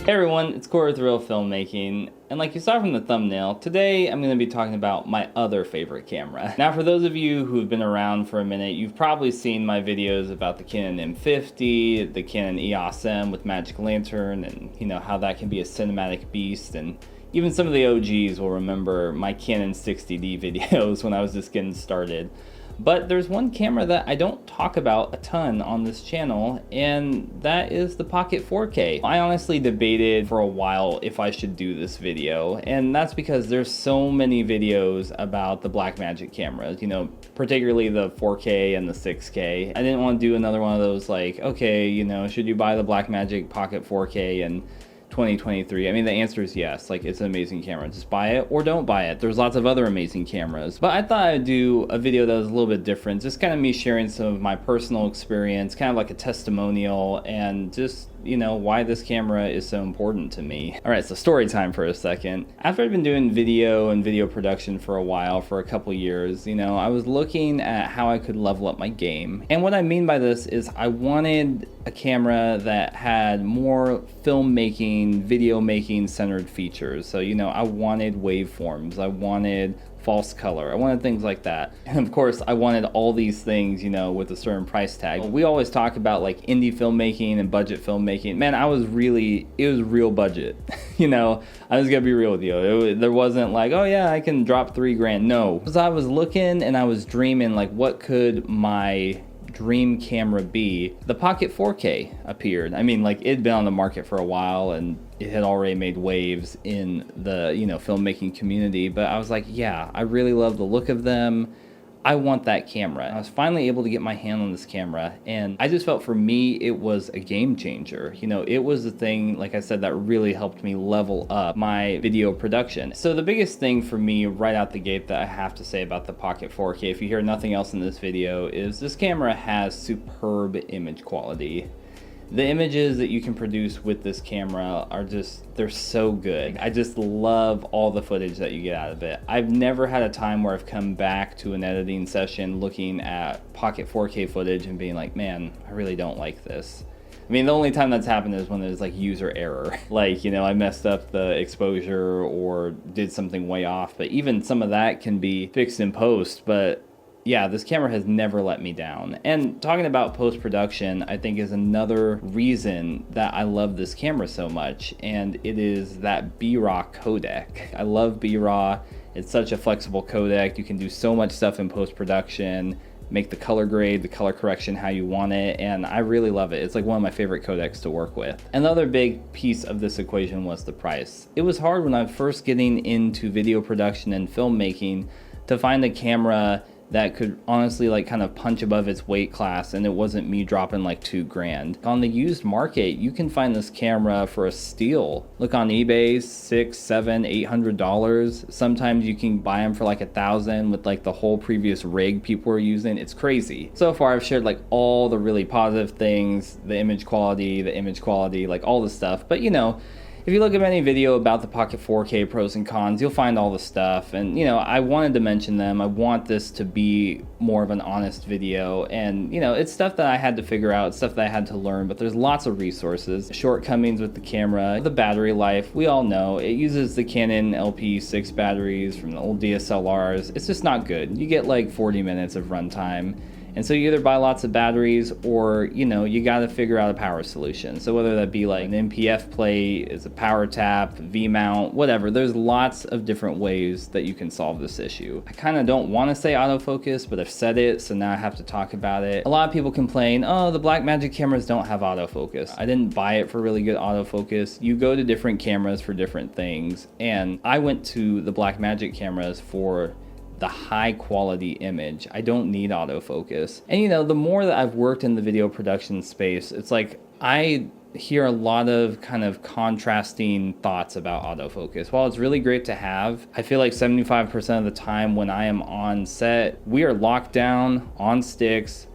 Hey everyone, it's Corey with Reel Filmmaking, and like you saw from the thumbnail, today I'm going to be talking about my other favorite camera. Now for those of you who've been around for a minute, you've probably seen my videos about the Canon M50, the Canon EOS M with Magic Lantern, and you know how that can be a cinematic beast, and even some of the OGs will remember my Canon 60D videos when I was just getting started. But there's one camera that I don't talk about a ton on this channel, and that is the Pocket 4K. I honestly debated for a while if I should do this video, and that's because there's so many videos about the Blackmagic cameras, you know, particularly the 4K and the 6K. I didn't want to do another one of those like, okay, you know, should you buy the Blackmagic Pocket 4K and 2023? I mean, the answer is yes. Like, it's an amazing camera. Just buy it or don't buy it. There's lots of other amazing cameras. But I thought I'd do a video that was a little bit different. Just kind of me sharing some of my personal experience, kind of like a testimonial, and just, you know, why this camera is so important to me. All right, so story time for a second. After I'd been doing video and video production for a while, for a couple years, you know, I was looking at how I could level up my game. And what I mean by this is I wanted a camera that had more filmmaking, video making centered features. So, you know, I wanted waveforms, I wanted false color, I wanted things like that. And of course, I wanted all these things, you know, with a certain price tag. We always talk about like indie filmmaking and budget filmmaking. Man, it was real budget. You know, I was gonna be real with you. There wasn't like, oh yeah, I can drop $3,000. No, because I was looking and I was dreaming like, what could my dream camera be? The Pocket 4K appeared. I mean, like, it'd been on the market for a while and it had already made waves in the, you know, filmmaking community, but I was like, yeah, I really love the look of them. I want that camera. I was finally able to get my hand on this camera, and I just felt for me it was a game changer. You know, it was the thing, like I said, that really helped me level up my video production. So the biggest thing for me right out the gate that I have to say about the Pocket 4K, if you hear nothing else in this video, is this camera has superb image quality. The images that you can produce with this camera are just, they're so good. I just love all the footage that you get out of it. I've never had a time where I've come back to an editing session looking at Pocket 4K footage and being like, man, I really don't like this. I mean, the only time that's happened is when there's like user error. Like, you know, I messed up the exposure or did something way off, but even some of that can be fixed in post. But yeah, this camera has never let me down. And talking about post-production, I think is another reason that I love this camera so much, and it is that B-RAW codec. I love B-RAW. It's such a flexible codec. You can do so much stuff in post-production, make the color grade, the color correction how you want it, and I really love it. It's like one of my favorite codecs to work with. Another big piece of this equation was the price. It was hard when I was first getting into video production and filmmaking to find a camera that could honestly like kind of punch above its weight class, and it wasn't me dropping like $2,000. On the used market, you can find this camera for a steal. Look on eBay, $600, $700, $800. Sometimes you can buy them for like $1,000 with like the whole previous rig people are using. It's crazy. So far I've shared like all the really positive things, the image quality, like all the stuff, but you know, if you look at any video about the Pocket 4K pros and cons, you'll find all the stuff. And, you know, I wanted to mention them. I want this to be more of an honest video. And, you know, it's stuff that I had to figure out, stuff that I had to learn, but there's lots of resources. Shortcomings with the camera, the battery life, we all know. It uses the Canon LP6 batteries from the old DSLRs. It's just not good. You get like 40 minutes of runtime. And so you either buy lots of batteries or, you know, you got to figure out a power solution. So whether that be like an MPF plate, is a power tap, V-mount, whatever, there's lots of different ways that you can solve this issue. I kind of don't want to say autofocus, but I've said it, so now I have to talk about it. A lot of people complain, oh, the Blackmagic cameras don't have autofocus. I didn't buy it for really good autofocus. You go to different cameras for different things, and I went to the Blackmagic cameras for the high quality image. I don't need autofocus. And you know, the more that I've worked in the video production space, it's like I hear a lot of kind of contrasting thoughts about autofocus. While it's really great to have, I feel like 75% of the time when I am on set, we are locked down on sticks,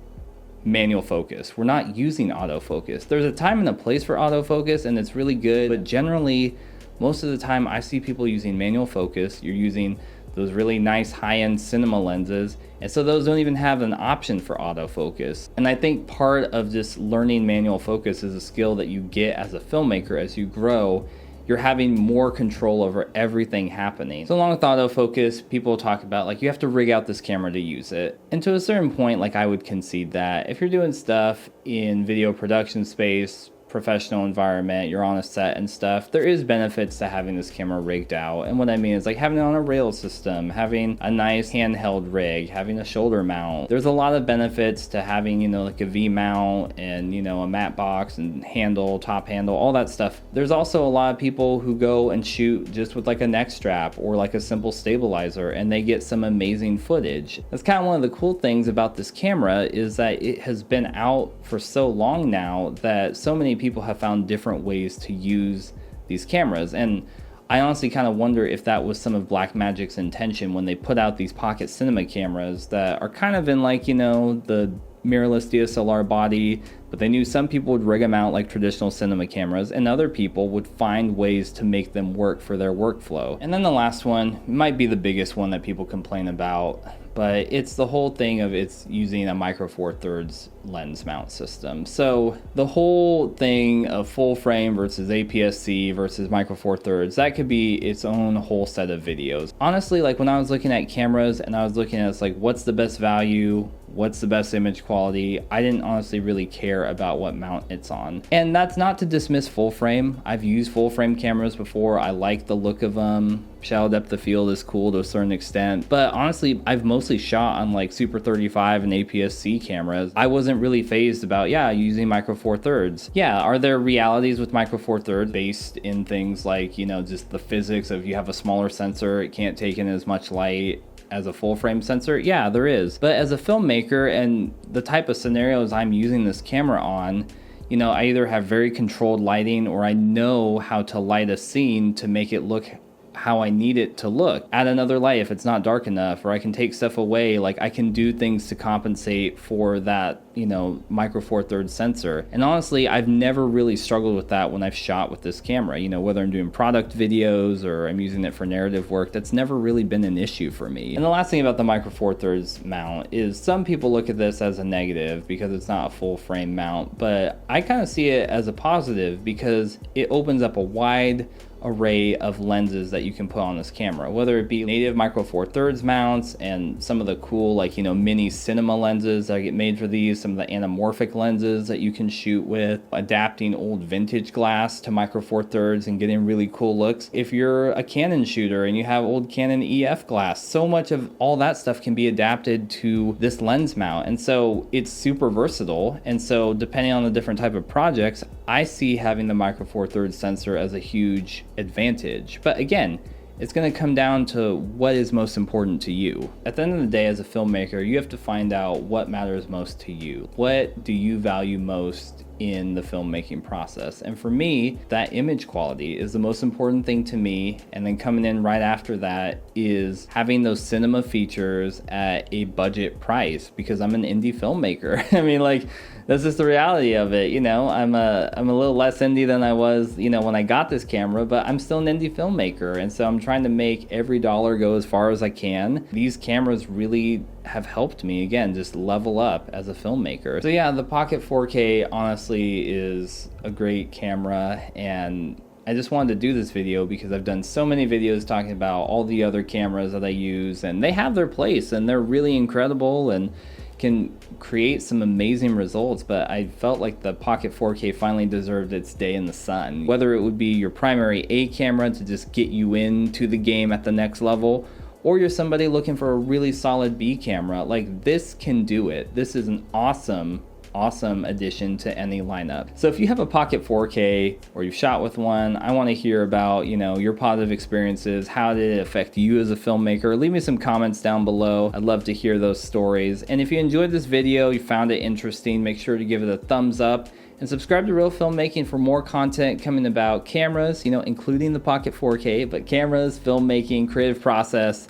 manual focus. We're not using autofocus. There's a time and a place for autofocus, and it's really good, but generally most of the time I see people using manual focus. You're using those really nice high-end cinema lenses, and so those don't even have an option for autofocus. And I think part of just learning manual focus is a skill that you get as a filmmaker. As you grow, you're having more control over everything happening. So along with autofocus, people talk about like you have to rig out this camera to use it. And to a certain point, like I would concede that if you're doing stuff in video production space, professional environment, you're on a set and stuff, there is benefits to having this camera rigged out. And what I mean is like having it on a rail system, having a nice handheld rig, having a shoulder mount. There's a lot of benefits to having, you know, like a V mount and, you know, a matte box and handle, top handle, all that stuff. There's also a lot of people who go and shoot just with like a neck strap or like a simple stabilizer, and they get some amazing footage. That's kind of one of the cool things about this camera, is that it has been out for so long now that so many people have found different ways to use these cameras. And I honestly kind of wonder if that was some of Blackmagic's intention when they put out these pocket cinema cameras that are kind of in like, you know, the mirrorless DSLR body, but they knew some people would rig them out like traditional cinema cameras, and other people would find ways to make them work for their workflow. And then the last one might be the biggest one that people complain about, but it's the whole thing of it's using a micro four thirds lens mount system. So the whole thing of full frame versus APS-C versus micro four thirds, that could be its own whole set of videos. Honestly, like when I was looking at cameras and I was looking at like what's the best value, what's the best image quality, I didn't honestly really care about what mount it's on. And that's not to dismiss full frame. I've used full frame cameras before. I like the look of them. Shallow depth of field is cool to a certain extent, but honestly, I've mostly shot on like Super 35 and APS-C cameras. I wasn't really fazed about, using micro four thirds. Are there realities with micro four thirds based in things like, you know, just the physics of you have a smaller sensor, it can't take in as much light as a full frame sensor? Yeah, there is. But as a filmmaker and the type of scenarios I'm using this camera on, you know, I either have very controlled lighting or I know how to light a scene to make it look how I need it to look. Add another light if it's not dark enough, or I can take stuff away. Like I can do things to compensate for that, you know, micro four thirds sensor. And honestly, I've never really struggled with that when I've shot with this camera. You know, whether I'm doing product videos or I'm using it for narrative work, that's never really been an issue for me. And the last thing about the micro four thirds mount is some people look at this as a negative because it's not a full frame mount, but I kind of see it as a positive because it opens up a wide array of lenses that you can put on this camera, whether it be native micro four thirds mounts and some of the cool, like, you know, mini cinema lenses that get made for these, some of the anamorphic lenses that you can shoot with, adapting old vintage glass to micro four thirds and getting really cool looks. If you're a Canon shooter and you have old Canon EF glass, so much of all that stuff can be adapted to this lens mount, and so it's super versatile. And so depending on the different type of projects, I see having the micro four thirds sensor as a huge advantage. But again, it's going to come down to what is most important to you. At the end of the day, as a filmmaker, you have to find out what matters most to you. What do you value most in the filmmaking process? And for me, that image quality is the most important thing to me. And then coming in right after that is having those cinema features at a budget price, because I'm an indie filmmaker. I mean, like, that's just the reality of it. You know, I'm a little less indie than I was, you know, when I got this camera, but I'm still an indie filmmaker. And so I'm trying to make every dollar go as far as I can. These cameras really have helped me, again, just level up as a filmmaker. So yeah, the Pocket 4K honestly is a great camera, and I just wanted to do this video because I've done so many videos talking about all the other cameras that I use, and they have their place and they're really incredible and can create some amazing results, but I felt like the Pocket 4K finally deserved its day in the sun. Whether it would be your primary A camera to just get you into the game at the next level, or you're somebody looking for a really solid B camera, like, this can do it. This is an awesome addition to any lineup. So if you have a Pocket 4K or you've shot with one, I want to hear about, you know, your positive experiences. How did it affect you as a filmmaker? Leave me some comments down below. I'd love to hear those stories. And if you enjoyed this video, you found it interesting, make sure to give it a thumbs up and subscribe to Reel Filmmaking for more content coming about cameras, you know, including the Pocket 4K, but cameras, filmmaking, creative process,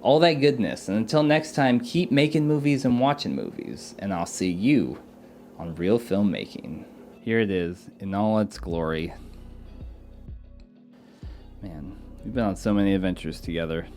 all that goodness. And until next time, keep making movies and watching movies, and I'll see you on Reel Filmmaking. Here it is in all its glory. Man, we've been on so many adventures together.